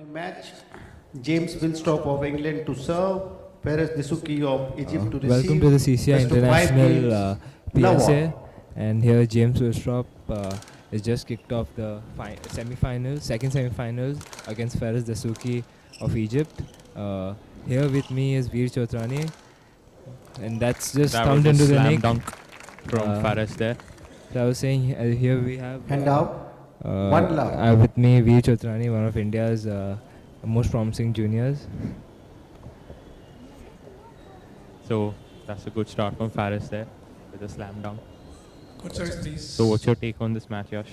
Match James Willstrop of England to serve, Perez Disuki of Egypt to Welcome receive. to the Cci Best of 5 International games. Love PSA, all. and here James Willstrop has just kicked off the semi-finals, second semi-finals against Faris Dasuki of Egypt. Uh, Here with me is Veer Chotrani, and that's just That thumped was a into the slam neck. dunk from Faris there. So I was saying here we have Hand out. One love. with me Veer Chotrani, one of India's most promising juniors. So that's a good start from Faris there with a slam dunk. Good service, please. So what's your take on this match, Yash?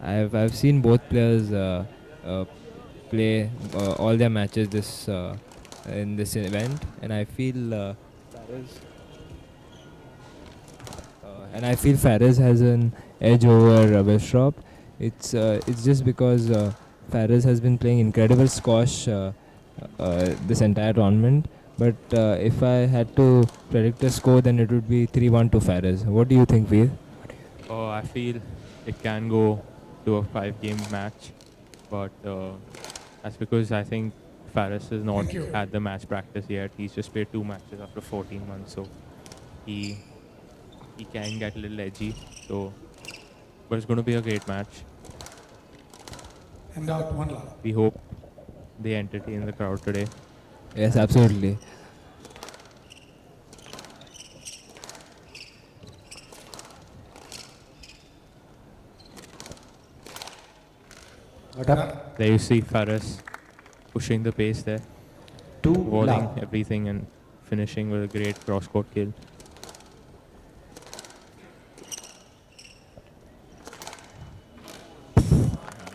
I've seen both players play all their matches this in this event, and I feel Faris has an edge over Willstrop. It's just because Faris has been playing incredible squash this entire tournament. But if I had to predict a score, then it would be 3-1 to Faris. What do you think, Veer? Oh, I feel it can go to a 5-game match, but that's because I think Faris has not had the match practice yet. He's just played 2 matches after 14 months, so he can get a little edgy. So, but it's going to be a great match. Hand out one love. We hope they entertain the crowd today. Yes, absolutely. What up? There you see Faris pushing the pace there, 2 walling love. everything and finishing with a great cross-court kill.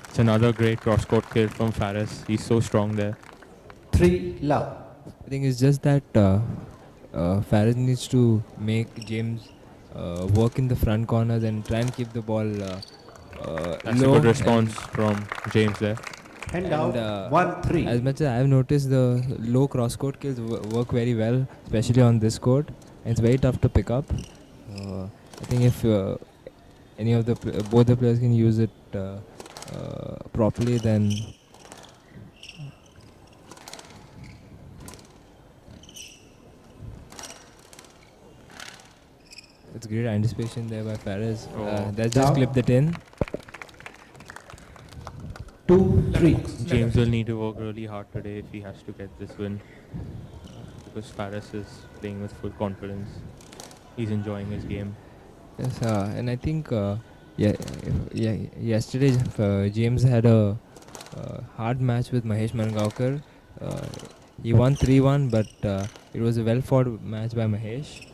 It's another great cross-court kill from Faris. He's so strong there. 3 love. I think it's just that Faris needs to make James work in the front corners and try and keep the ball That's low. a good response from James there. Hand And, out. 1 3. As much as I've noticed, the low cross-court kills work very well, especially on this court. And it's very tough to pick up. I think if any of the both the players can use it properly, then it's great anticipation there by Faris. That's just Down. clipped it in. 2 3. James will need to work really hard today if he has to get this win. Because Faris is playing with full confidence. He's enjoying his game. Yes, and I think yesterday James had a hard match with Mahesh Mangaonkar. He won 3-1, but it was a well-fought match by Mahesh.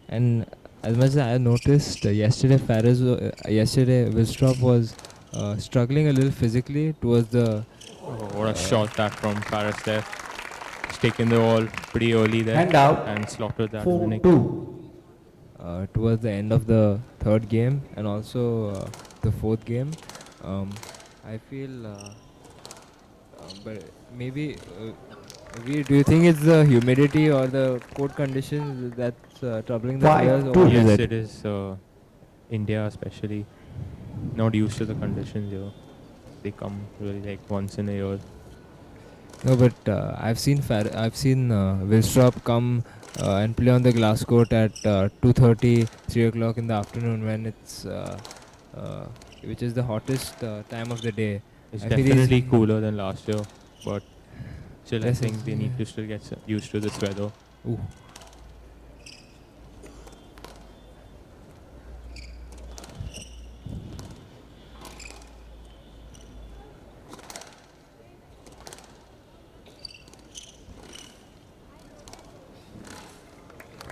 And as much as I noticed, yesterday Willstrop was struggling a little physically towards the. Oh, what a shot that from Faris there. He's taken the ball pretty early there Hand out. and slaughtered that. 4 2. Towards the end of the third game and also the fourth game. I feel, but maybe, do you think it's the humidity or the court conditions that's troubling the 5, players? Or 2. what is Yes, it? it is. India especially not used to the conditions here. They come really like once in a year. No, but I've seen Willstrop come and play on the glass court at 2:30, 3 o'clock in the afternoon when it's which is the hottest time of the day. It's I feel definitely cooler than last year, but still I Yes, think yes, they need to still get used to this weather. Ooh.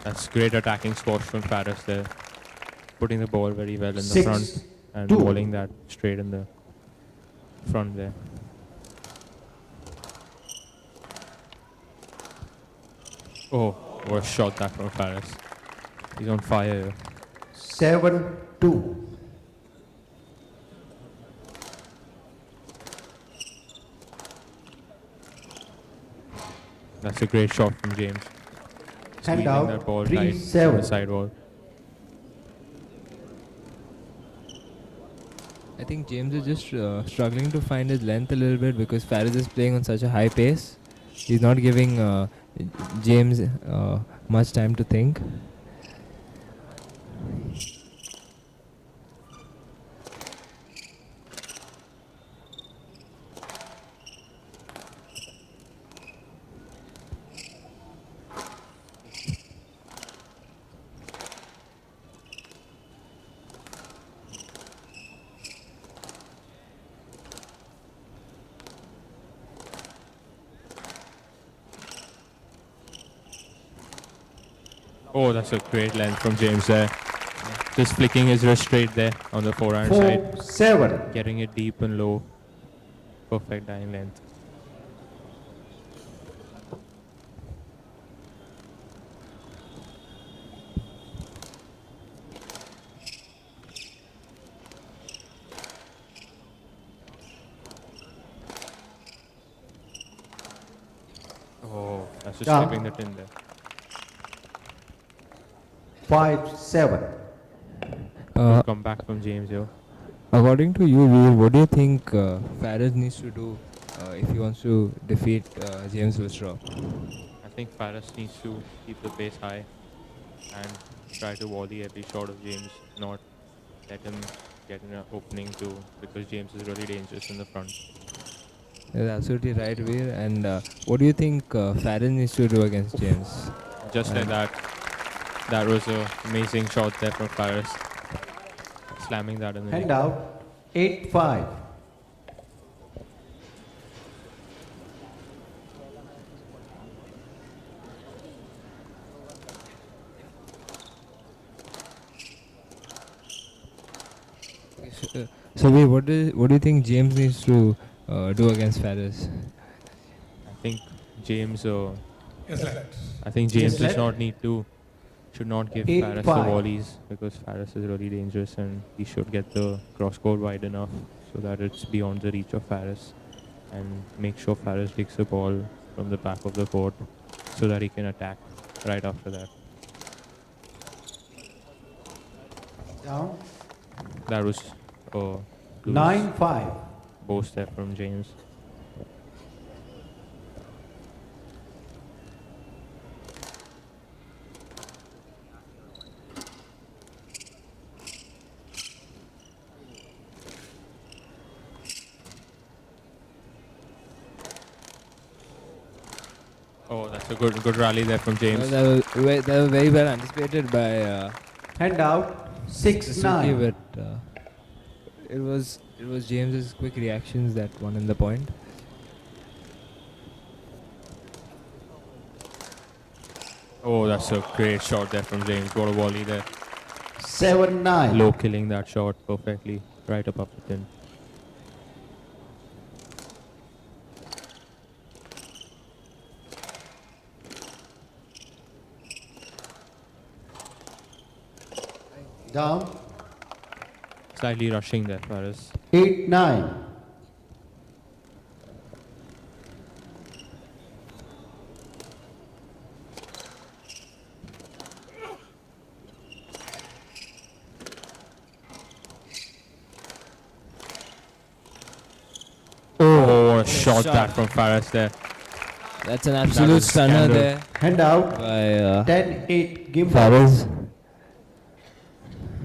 That's great attacking squash from Faris there. Putting the ball very well in the 6, front and 2. bowling that straight in the front there. Oh, what a shot that from Faris. He's on fire here. 7 2. That's a great shot from James. Hand Squeezing out. that ball 3 tight on 7. the sidewall. I think James is just struggling to find his length a little bit because Faris is playing on such a high pace. He's not giving James much time to think. Oh, that's a great length from James there. Just flicking his wrist straight there on the forehand side. 4-7. Getting it deep and low. Perfect dying length. Oh, that's just Down. slipping the tin there. 5-7. Uh, Good comeback from James here. According to you, Veer, what do you think Faris needs to do if he wants to defeat James Wilstra? I think Faris needs to keep the pace high and try to volley every shot of James, not let him get an opening too, because James is really dangerous in the front. That's absolutely right, Veer. And what do you think Faris needs to do against James? Just like that. That was an amazing shot there from Faris. Slamming that in the Hand net. out. 8-5. So, Veer, what do you think James needs to do against Faris? I think James. Yes, left. I think Yes, James does left. not need to. Should not give 8-5. Faris the volleys because Faris is really dangerous and he should get the cross court wide enough so that it's beyond the reach of Faris and make sure Faris digs the ball from the back of the court so that he can attack right after that. Down. That was loose 9-5. post there from James. Oh, that's a good rally there from James. That was very well anticipated by Hand out. Suzuki, 6-9. but it was James's quick reactions that won him the point. Oh, that's a great shot there from James. What a volley there. 7-9. Low killing that shot perfectly right above the tin. Down. Slightly rushing there, Faris. 8-9. Oh, what a shot that from Faris there. That's an absolute was stunner scandal. there Hand out. by 10-8. Game ball. Faris.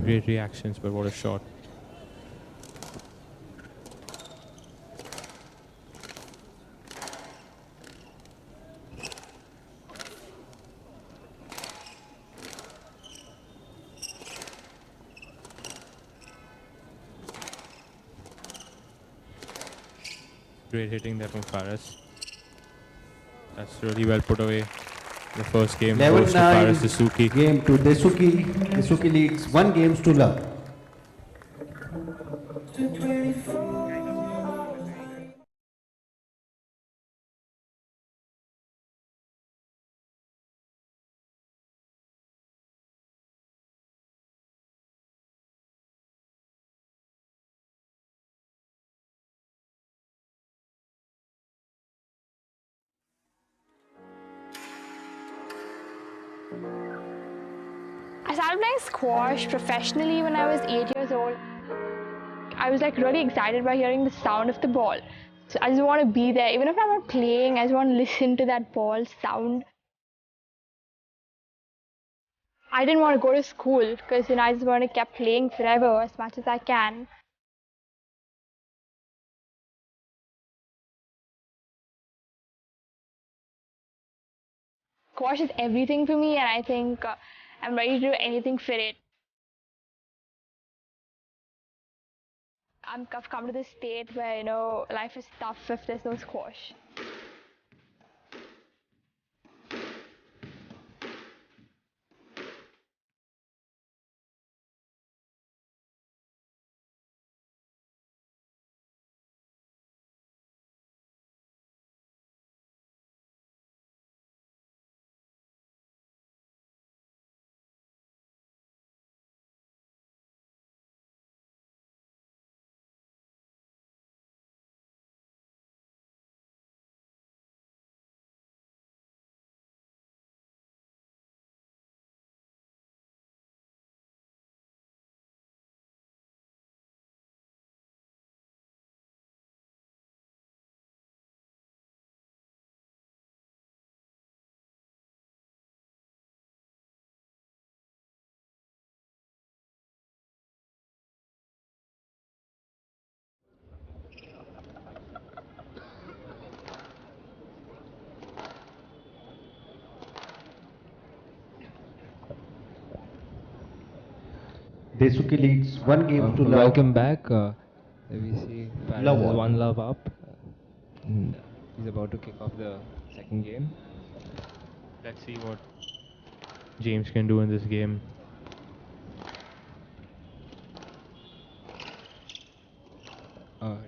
Great reactions, but what a shot. Great hitting there from Faris. That's really well put away. The first game goes to Faris 11-9. Suzuki. Game to Desuki. Desuki leads 1 game to love. I started playing squash professionally when I was 8 years old. I was like really excited by hearing the sound of the ball. So I just want to be there, even if I'm not playing. I just want to listen to that ball sound. I didn't want to go to school because I just want to keep playing forever as much as I can. Squash is everything for me, and I think I'm ready to do anything for it. I've come to this state where life is tough if there's no squash. Desuki leads 1 game to love. Welcome back. We see Faris Love is all. 1 love up. And he's about to kick off the second game. Let's see what James can do in this game.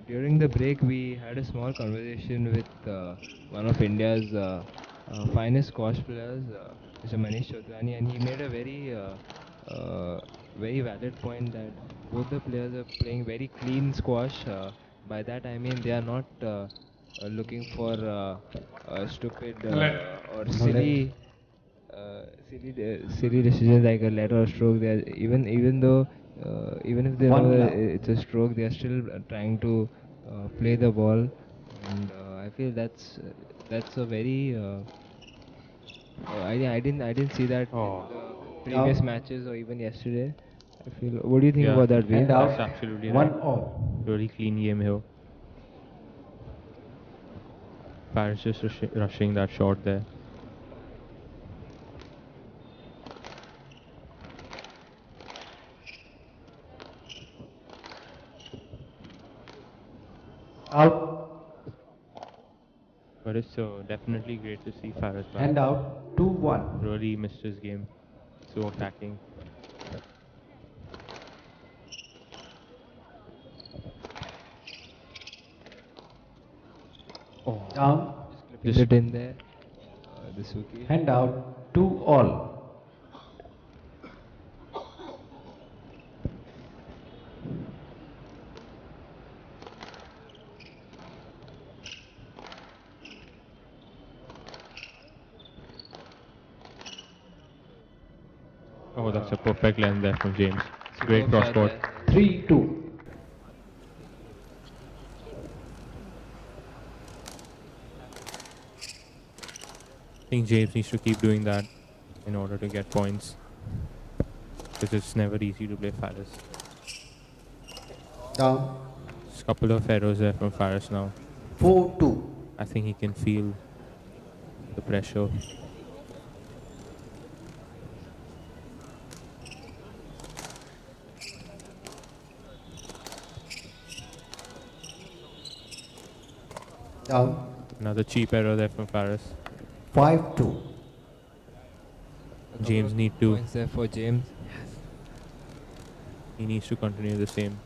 During the break, we had a small conversation with one of India's finest squash players, Mr. Manish Chotrani, and he made a very valid point that both the players are playing very clean squash. By that I mean they are not looking for stupid or silly decisions like a let or a stroke. They are, even if they know One that love. it's a stroke, they are still trying to play the ball, and I feel that's a very I didn't see that Oh, in the previous Out. matches or even yesterday. I feel. What do you think yeah, about that, Veer? And out. that's absolutely right. 1 all. Really clean game here. Paris just rushing that shot there. Out. But it's definitely great to see Faris back. And out. 2-1. Really missed his game. So attacking. Oh, Down. Clipping it in there. The Suki. And out. 2 all. oh, that's a perfect length there from James. Great Superb cross shot court. there. 3-2. I think James needs to keep doing that in order to get points. Because it's never easy to play Faris. Down. Just a couple of errors there from Faris now. 4-2. I think he can feel the pressure. Down. Another cheap error there from Faris. 5-2. A couple James of need to. points there for James. He needs to continue the same.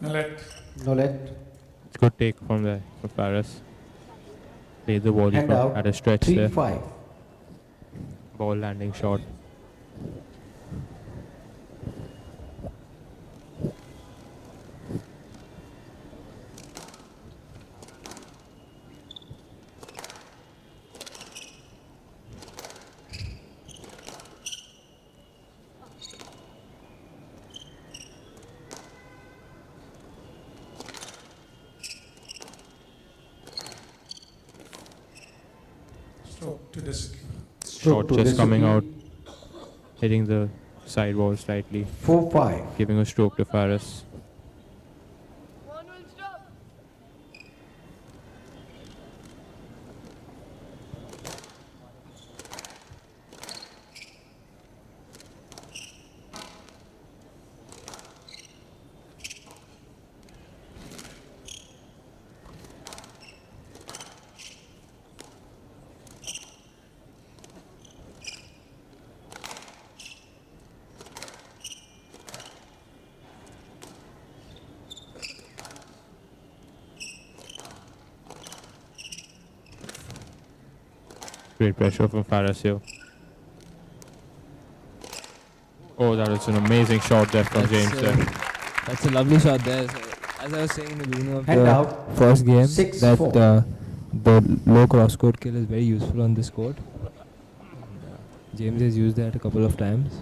No let. No let. It's good take from there for Faris. Played the volley Hand from out. at a stretch 3 there. 5. Ball landing shot. Stroke to Disuki. Shot just coming out, hitting the side wall slightly, 4 5. giving a stroke to Faris. Great pressure from Faris here. Oh, that was an amazing shot there from James there. That's a lovely shot there. So, as I was saying in the beginning of Hand the out. first game, 6 that 4. the low cross court kill is very useful on this court. James has used that a couple of times.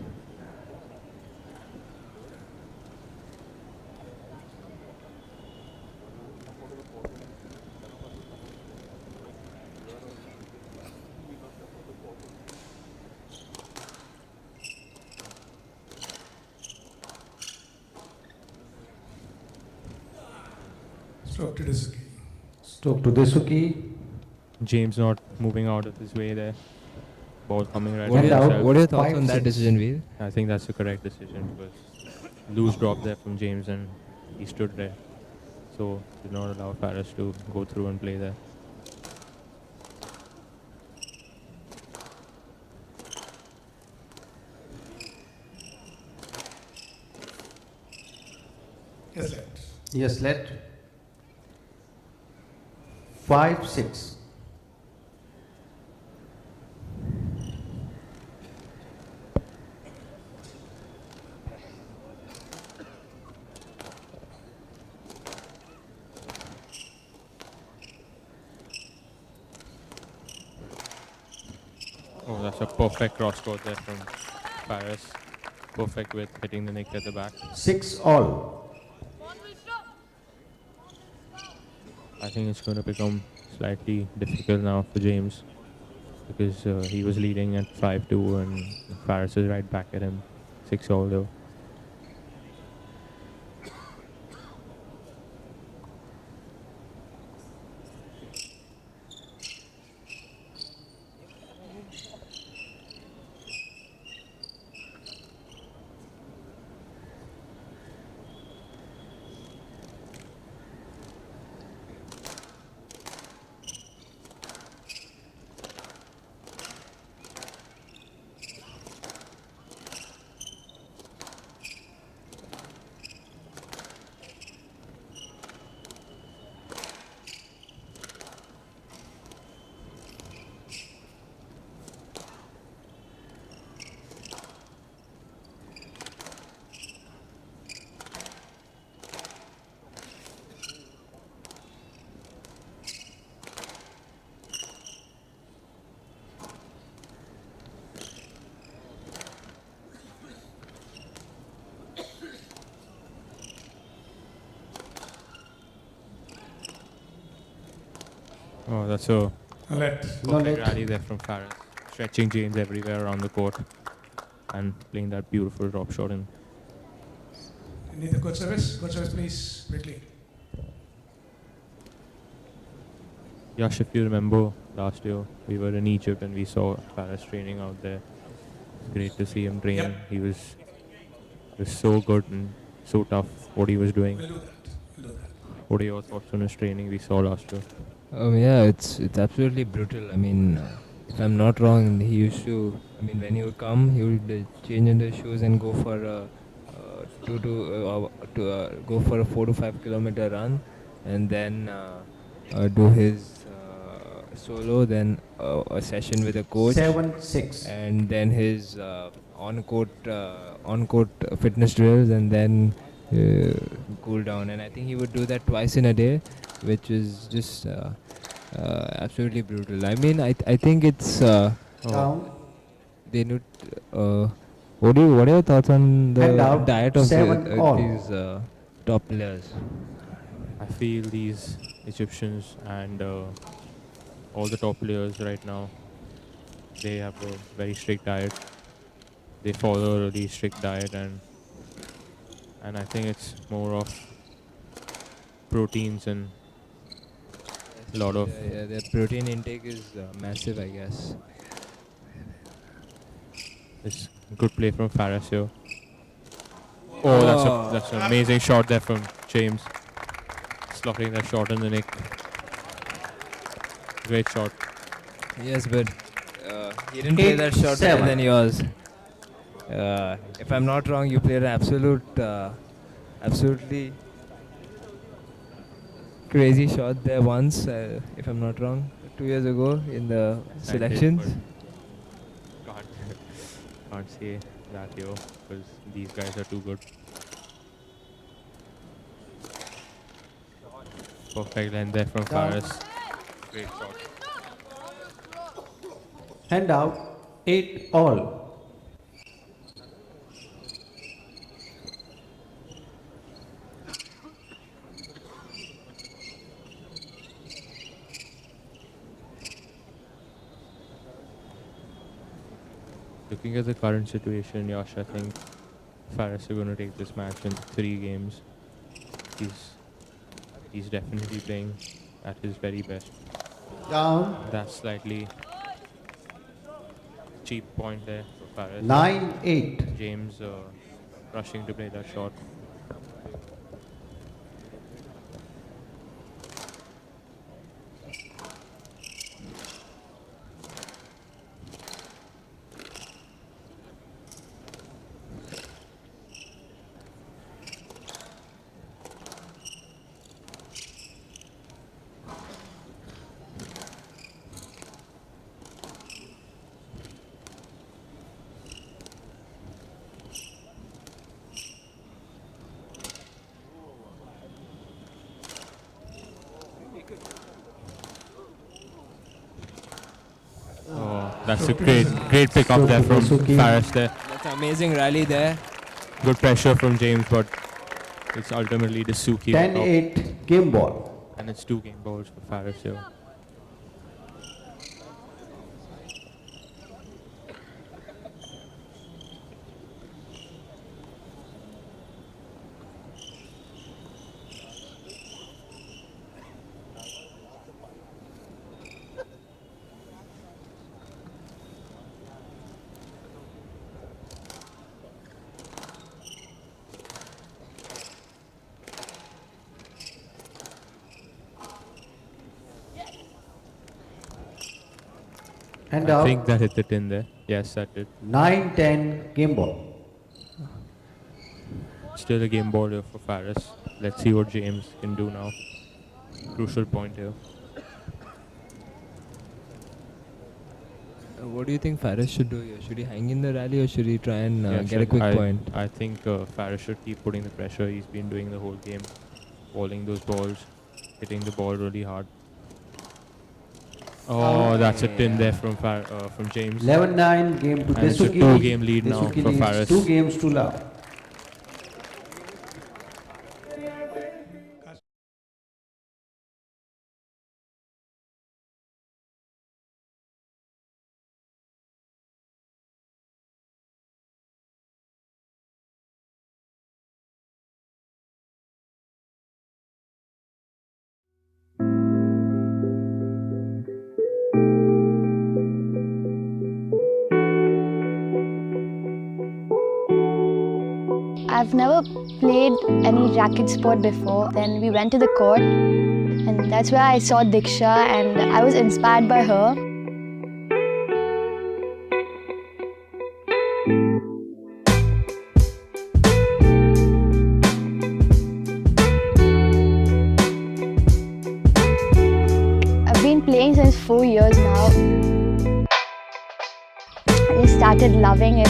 Stroke to Disuki. Stroke to Disuki. James not moving out of his way there. Ball coming right What at are, out. himself. what are your thoughts 5, on that 6. decision, Veer? I think that's the correct decision because loose drop there from James and he stood there. So did not allow Faris to go through and play there. Yes, let. Yes, let. 5 6. Oh, that's a perfect cross court there from Faris. Perfect with hitting the nick at the back. 6 all. I think it's going to become slightly difficult now for James because he was leading at 5-2 and Faris is right back at him 6-all though. Oh, that's a No let. No perfect let. rally there from Faris. Stretching James everywhere around the court and playing that beautiful drop shot in. You need the court service? Court service, please, quickly. Yash, if you remember last year, we were in Egypt and we saw Faris training out there. It's great to see him train. Yep. He was so good and so tough what he was doing. We'll do that. We'll do that. What are your thoughts on his training we saw last year? Yeah, it's absolutely brutal. I mean, if I'm not wrong, he used to. I mean, when he would come, he would change into his shoes and go for go for a 4 to 5 kilometer run, and then do his solo, then a session with a coach, 7-6. and then his on-court fitness drills, and then cool down. And I think he would do that twice in a day, which is just absolutely brutal. I mean, I think it's Down. they need. What are your thoughts on the Hand out. diet of 7-all. these top players? I feel these Egyptians and all the top players right now, they have a very strict diet. They follow a really strict diet, and I think it's more of proteins and a lot of Their protein intake is massive, I guess. this good play from Faris here. Oh, that's an amazing shot there from James. Slotting that shot in the nick. Great shot. Yes, but he didn't play that shot better 8-7. than yours. If I'm not wrong, you played an absolutely crazy shot there once. If I'm not wrong, 2 years ago in the I did, selections. but can't say that here because these guys are too good. Perfect length there from Down. Faris. Great shot. Hand out. 8-all. Looking at the current situation, Yash, I think Faris is going to take this match in 3 games. He's definitely playing at his very best. Down. That's slightly cheap point there for Faris. 9-8. James rushing to play that shot. Oh, that's a great pick up there from Suki. Faris there. That's an amazing rally there. Good pressure from James, but it's ultimately the Suki on top. 10-8. Game ball. And it's 2 game balls for Faris here. Hand I out. think that hit the tin there. Yes, that did. 9-10. Game ball. Still a game ball here for Faris. Let's see what James can do now. Crucial point here. What do you think Faris should do here? Should he hang in the rally, or should he try and Yeah, get a quick point? I think Faris should keep putting the pressure. He's been doing the whole game, bowling those balls, hitting the ball really hard. Oh, that's a tin there from James. 11-9. Game to And it's a Desuki. 2-game lead now Desuki for leads Faris. 2 games to love. I've never played any racket sport before. Then we went to the court, and that's where I saw Diksha, and I was inspired by her. 4 years now. I just started loving it.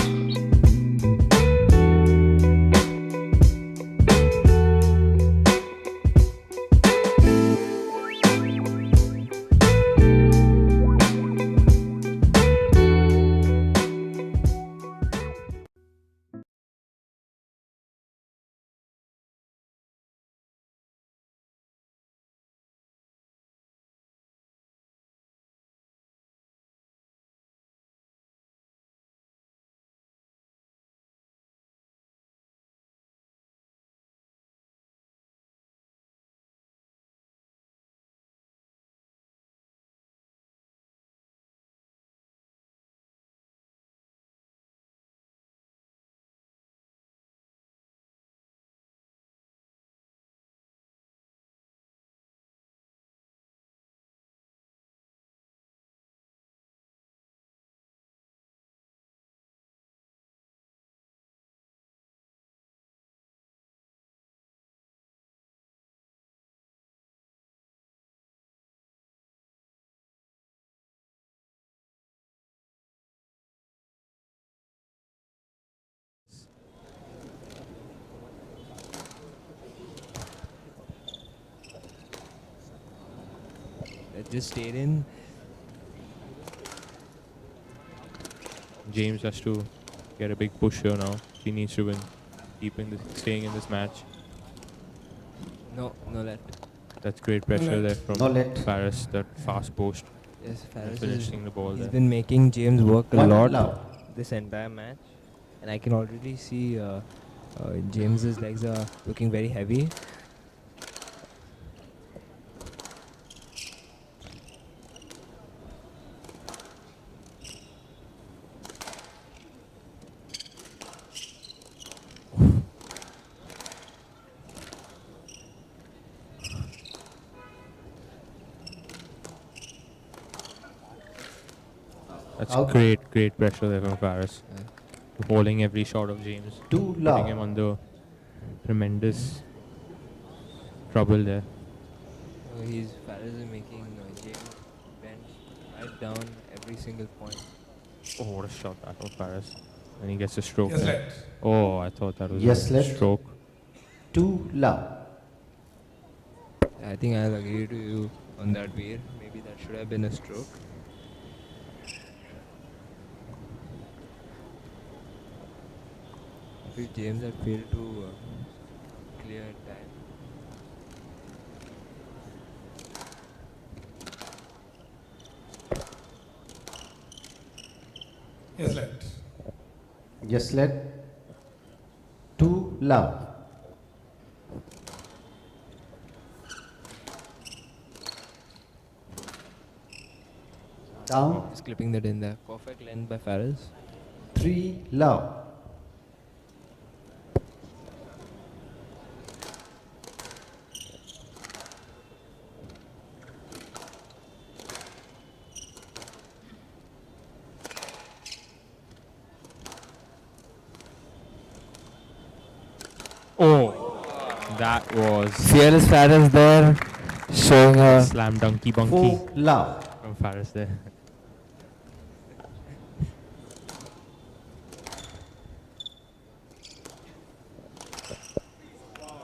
That just stayed in. James has to get a big push here now. He needs to win, staying in this match. No let. That's great pressure there from No let. Faris. That fast post, Yes, and Faris finishing the ball he's there. been making James work a One lot love. this entire match, and I can already see James's legs are looking very heavy. That's Out. great pressure there from Faris. Holding every shot of James, 2 putting him love. under tremendous trouble there. Faris is making James bend right down every single point. Oh, what a shot that from Faris. And he gets a stroke Yes, there. let. Oh, I thought that was Yes, a let. stroke. 2 love. I think I'll agree to you on that, Veer. Maybe that should have been a stroke. I feel James had failed to clear in time. Yes, let. Yes, let. 2 love. Down. Just clipping that in there. Perfect length by Faris. 3 love. Oh, that was Fearless Faris there, showing a a slam dunky bunky 4 love. from Faris there.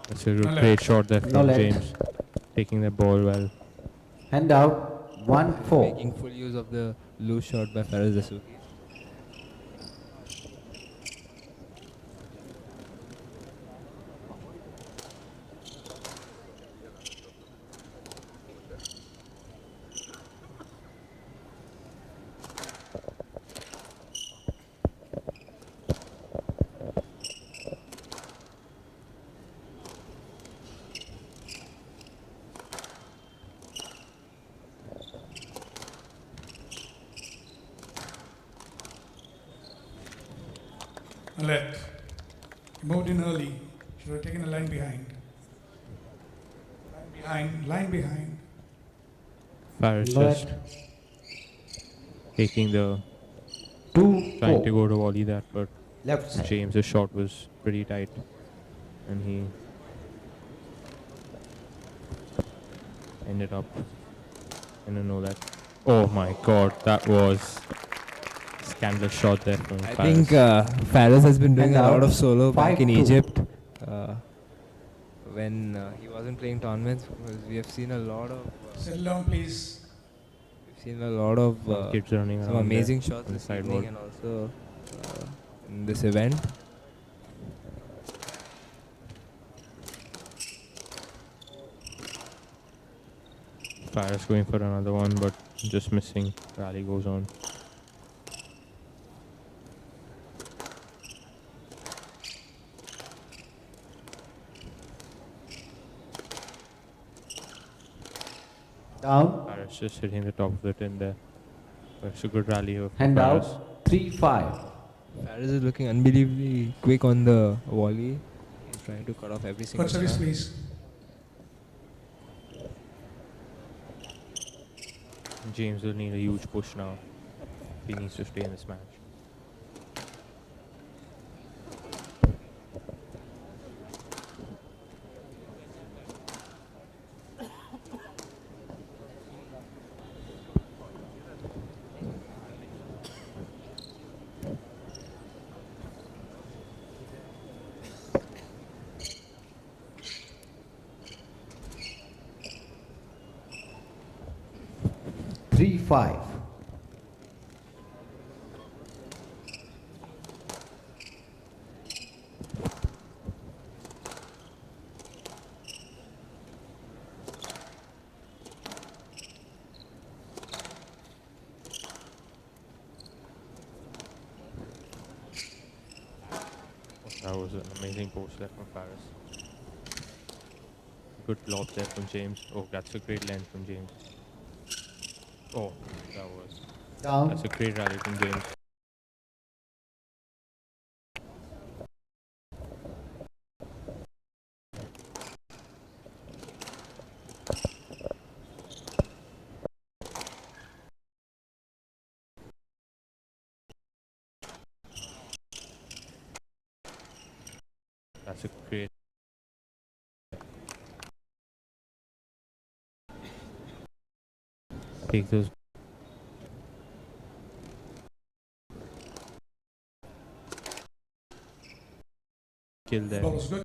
That's a No great let. shot there No from let. James, taking the ball well. Hand out. 1 4. making full use of the loose shot by Faris Dasuki. No let. He moved in early. Should have taken a line behind. Line behind. Faris No just let. taking the 2 trying to 4. go to volley that, but Left side. James's shot was pretty tight, and he ended up in a no let. Oh my god, that was scandalous shot there from I Faris. think Faris has been doing And a lot out, of solo back in 5-2. Egypt when he wasn't playing tournaments, because we have seen a lot of Settle down, please. Some kids running some around there amazing shots on the this sideboard. evening and also in this event. Faris going for another one, but just missing. Rally goes on. Down Faris just hitting the top of the tin there. But it's a good rally of and Faris. out 3-5. Faris is looking unbelievably quick on the volley. He's trying to cut off every single Court service, shot. please. James will need a huge push now if he needs to stay in this match. Three, 5. That was an amazing post there from Faris. Good lob there from James. Oh, that's a great length from James. Oh, Down that's a great rally from James. That's a great. Take those. Kill there. Ball was good.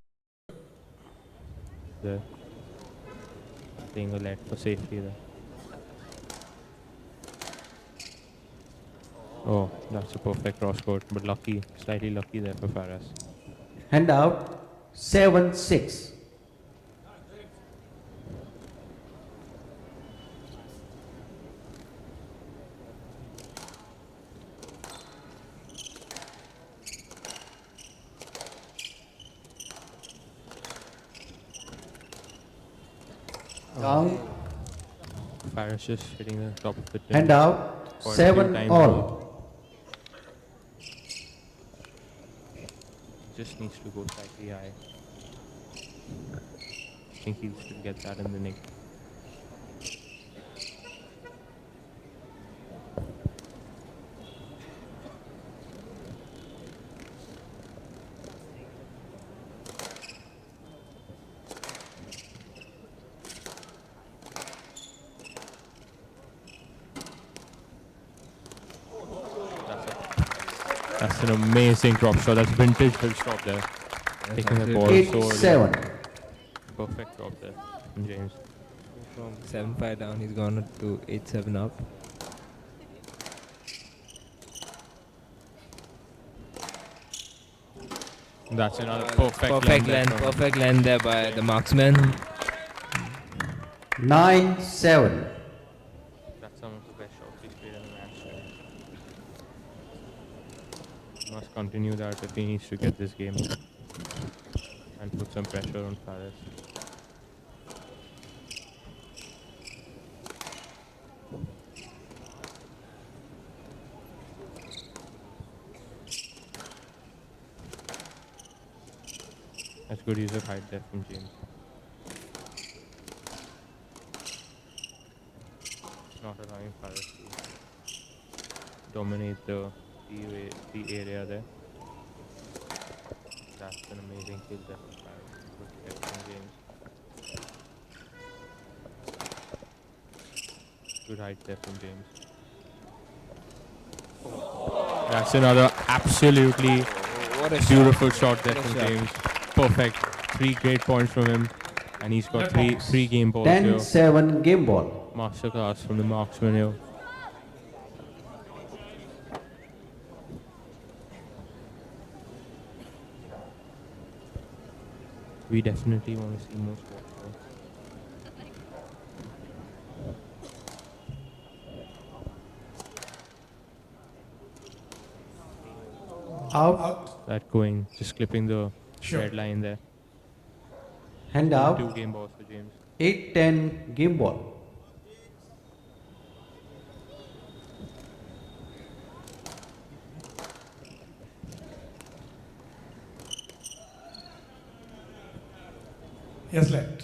There. Playing a let for safety there. Oh, that's a perfect cross court, but lucky, slightly lucky there for Faris. and out 7-6. Down Faris just hitting the top of the tin. and out quite a few 7 times all. now. Just needs to go slightly high. I think he'll still get that in the nick. That's an amazing drop shot. That's vintage Phil stop there. Taking the ball so early. 8-7. Perfect drop there from James. From 7-5 down, he's gone to 8-7 up. That's another perfect Perfect length there by the marksman. 9-7. That's some of the best shots he's played in the match today. Must continue that if he needs to get this game and put some pressure on Faris. That's good use of height there from James. Not allowing Faris to dominate the area there. That's an amazing kill there from Faris. Good hit from James. Good height there from James. That's another absolutely What a beautiful shot there What a from shot. James. Perfect. 3 great points from him. And he's got Net three box. three game balls 10 here. 7 game ball. Masterclass from the marksman here. We definitely want to see more sports here. Out. Out. That going, just clipping the Sure. red line there. Hand 2 out. game balls for James. 8 10 game ball. Yes, let.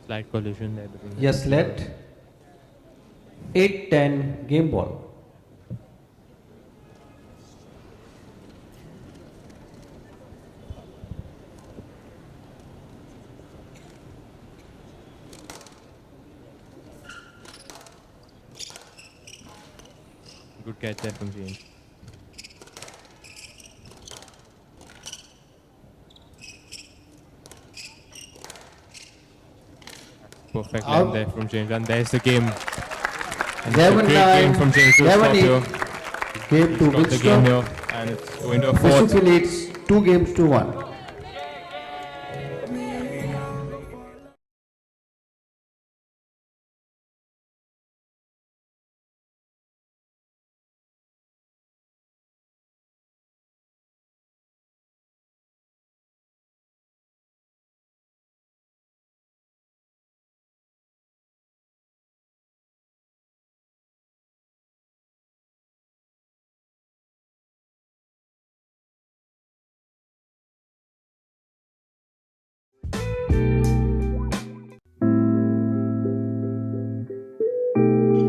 Slight collision there between the Yes, two let. players. 8 10 game ball. Good catch there from James. Perfect line Out. there from James, and there's the game. And it's a 11 great game 9. from James to 11 stop 8. here. Game He's 2 got will the game stop. here, and it's going to a fourth. Disuki leads 2 games to 1.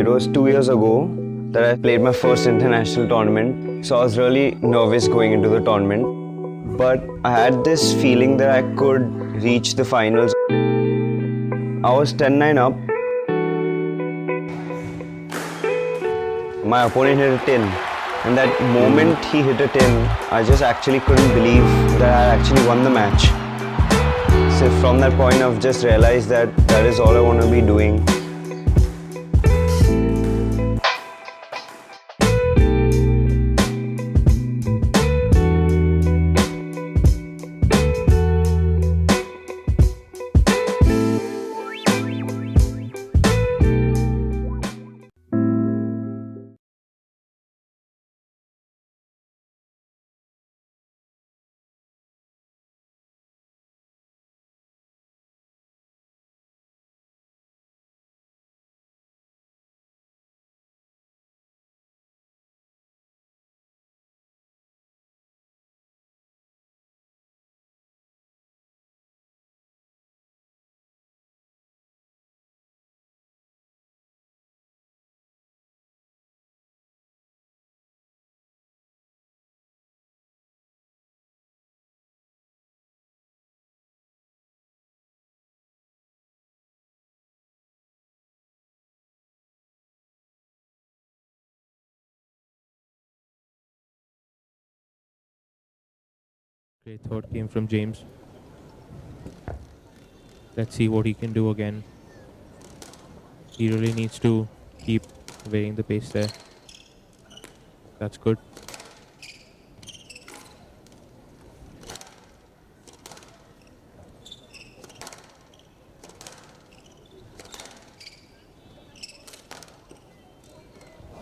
It was 2 years ago that I played my first international tournament, so I was really nervous going into the tournament. But I had this feeling that I could reach the finals. I was 10-9 up. My opponent hit a tin, and that moment he hit a tin, I just actually couldn't believe that I actually won the match. So from that point, I've just realized that that is all I want to be doing. Great third game from James. Let's see what he can do again. He really needs to keep varying the pace there. That's good.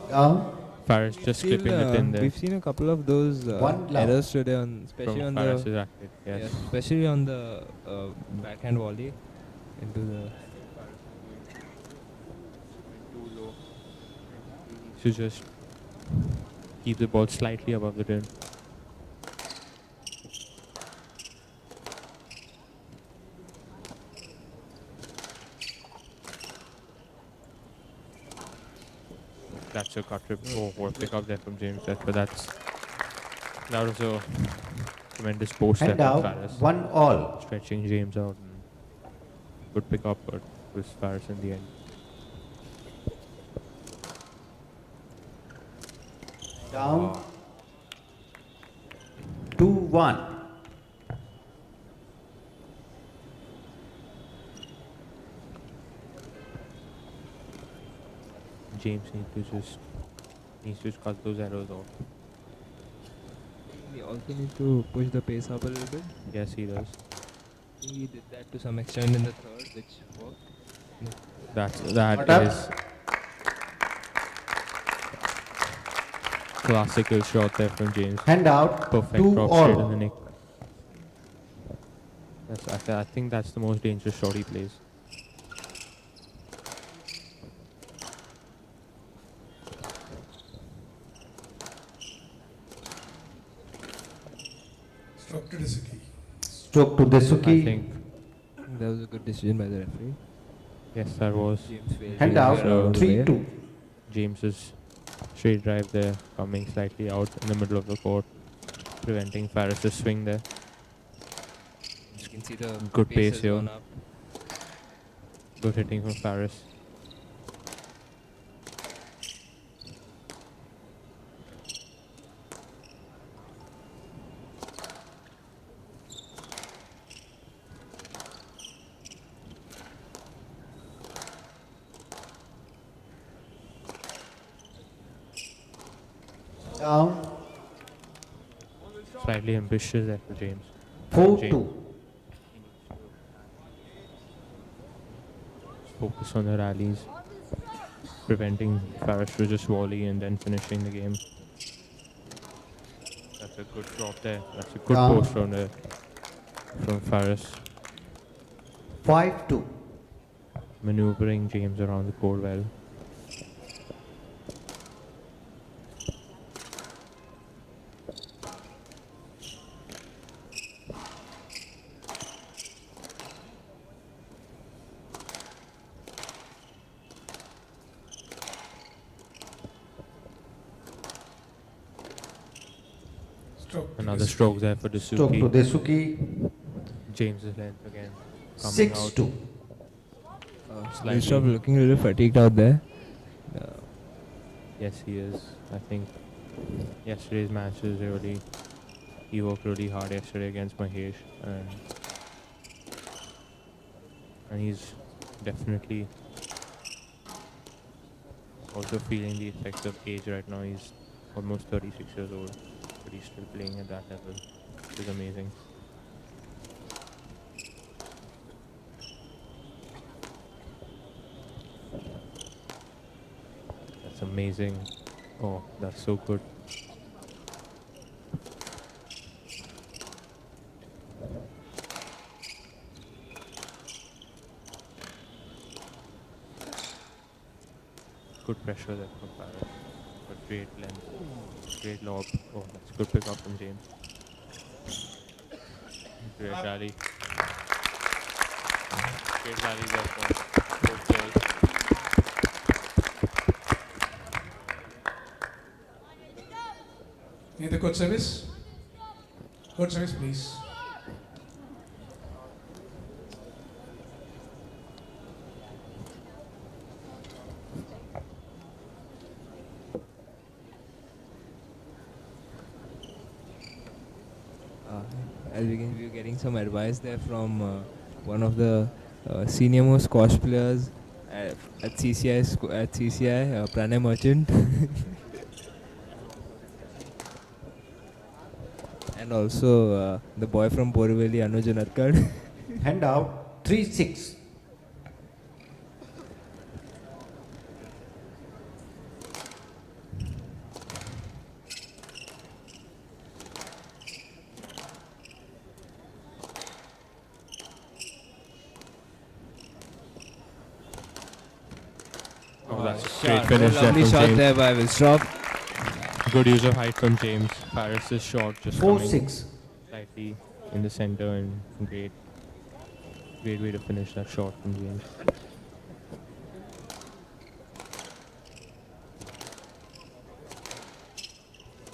Down. Faris just clipping it in there We've seen a couple of those One love. errors today, especially from on Faris's the racket. Yes. especially on the backhand volley into the. Too low. He needs to just keep the ball slightly above the rim. That's a cut trip. Oh, what a pick up there from James. That was a tremendous post there Hand from out. Faris. 1 all. Stretching James out. And good pick up, but it was Faris in the end. Down. 2-1. James needs to cut those errors off. We also need to push the pace up a little bit. Yes, he does. He did that to some extent in the third, which worked. That What up? is classical shot there from James. Hand out. Perfect 2 drop straight in the all. nick. I think that's the most dangerous shot he plays. Stroke to Disuki. Stroke to I Desuki. think, That was a good decision by the referee. yes, that was James failed Hand to out. get of the way. 3-2. James's straight drive there, coming slightly out in the middle of the court, preventing Faris's swing there. You can see the Good pace has here. gone up. Good hitting from Faris. Down. Slightly ambitious there for James. 4-2. Focus on the rallies, preventing Faris to just volley and then finishing the game. That's a good drop there. That's a good Down. post from there from Faris. 5-2. Maneuvering James around the court well. Stroke to Another Disuki. stroke there for Stroke to Disuki. Desuki. James's length again. Coming out. 6-2. Slightly. Instead of looking a little fatigued out there. Yes, he is. I think yesterday's match is really. He worked really hard yesterday against Mahesh, and he's definitely also feeling the effects of age right now. He's almost 36 years old, but he's still playing at that level, which is amazing. That's amazing. Oh, that's so good. Good pressure there from Faris. But great length. Great lob. Oh, that's good pick up from James. Great rally. Great rally there from both players. Need the court service? Court service, please. As we can, we're getting some advice there from one of the senior most squash players at CCI, Pranay Merchant. And also the boy from Borivali, Anuj Narkad. Hand out. 3-6. Oh, that's a great finish there Lovely from shot James. there by Wilstrop. Good use of height from James. Faris's shot just coming 4-6. slightly in the center, and great way to finish that shot from James.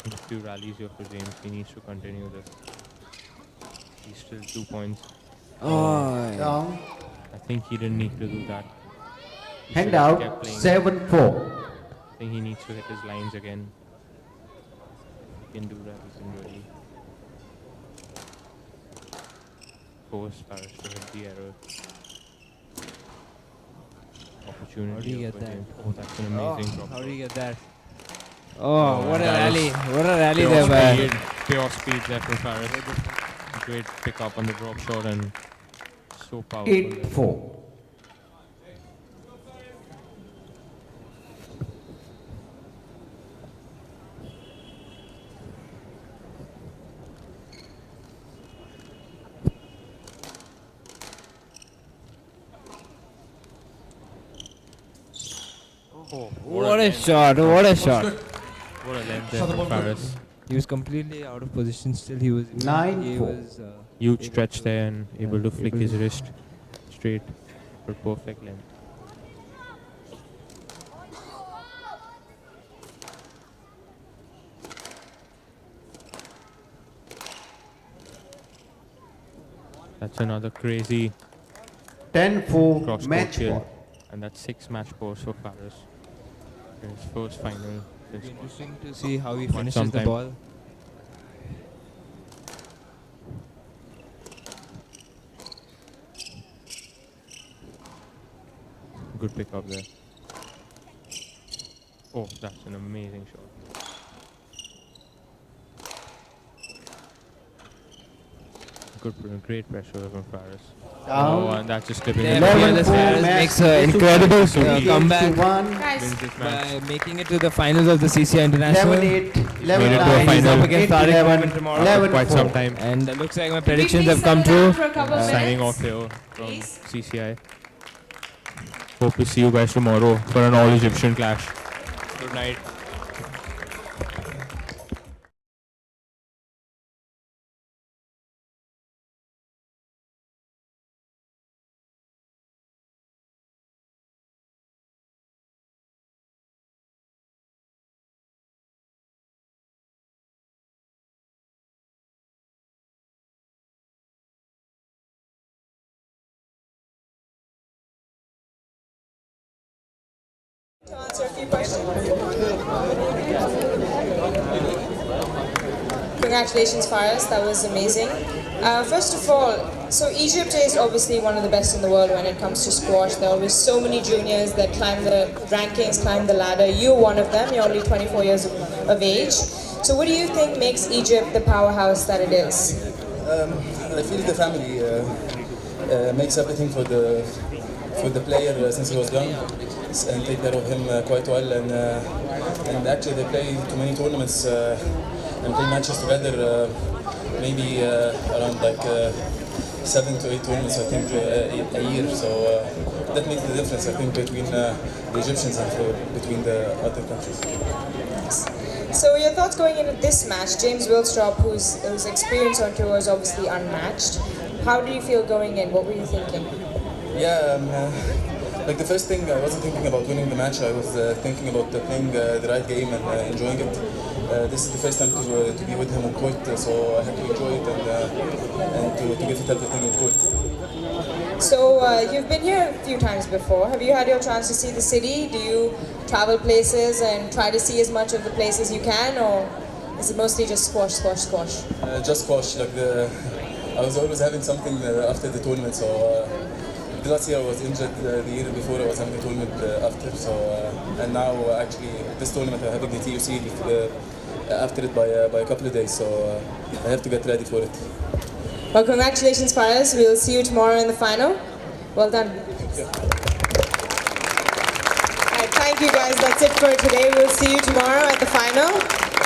A few rallies here for James. He needs to continue this. He's still 2 points. Down. I think he didn't need to do that. He Hand should have out. kept playing. 7-4. I think he needs to hit his lines again. he can do that. He can really force Paris to hit the error. Opportunity. How do you get for that? James. Oh, that's an amazing drop. How do you shot. get that? Oh, what a that rally. is What a rally Pure there, man. speed, pure speed there from Paris. Great pick up on the drop shot and so powerful. 8-4. Oh, What a length. shot. What a shot. What a length there Shot the from ball good. Paris. He was completely out of position still. He was 9-4. Huge able stretch to- there and able to flick able his to- wrist straight for perfect length. That's another crazy 10-4 cross-court match kill. ball. And that's 6 match points for Paris. In his first final. It'll be since- interesting to see how he Quite finishes some the time. ball. Good pick up there. Oh, that's an amazing shot. Great pressure from Paris. Down. Oh, and that's just slipping There in. we go. 11-4 This Paris match. makes an incredible Suzuki comeback 8-1. Wins this match. by making it to the finals of the Cci International. 11-8, Made it to a 11-9, final. Up against Tariq 8-11, Mohammed tomorrow. 11-4. Quite some time. And it looks like my predictions have come true. Signing off here from CCI. Hope to see you guys tomorrow for an all-Egyptian clash. Good night. To answer a few questions. Congratulations, Faraz. That was amazing. First of all, so Egypt is obviously one of the best in the world when it comes to squash. There are always so many juniors that climb the rankings, climb the ladder. You're one of them. You're only 24 years of age. So what do you think makes Egypt the powerhouse that it is? I feel the family makes everything for the player since he was young, and take care of him quite well. And actually they play too many tournaments and play matches together. Maybe around like 7 to 8 tournaments, I think, a year. So that makes the difference, I think, between the Egyptians and between the other countries. So your thoughts going into this match, James Wilstrop, whose experience on tour is obviously unmatched. How do you feel going in? What were you thinking? Yeah, like the first thing, I wasn't thinking about winning the match. I was thinking about playing the right game and enjoying it. This is the first time to be with him on court, so I had to enjoy it and to give it everything in court. So you've been here a few times before. Have you had your chance to see the city? Do you travel places and try to see as much of the places you can, or is it mostly just squash, squash, squash? Just squash. Like I was always having something after the tournament. So the last year I was injured. The year before I was having a tournament after. So and now actually this tournament I'm having the TUC after it by a couple of days. So I have to get ready for it. Well, congratulations, Faraz. We'll see you tomorrow in the final. Well done. Thank you. Alright, thank you guys. That's it for today. We'll see you tomorrow at the final.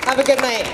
Have a good night.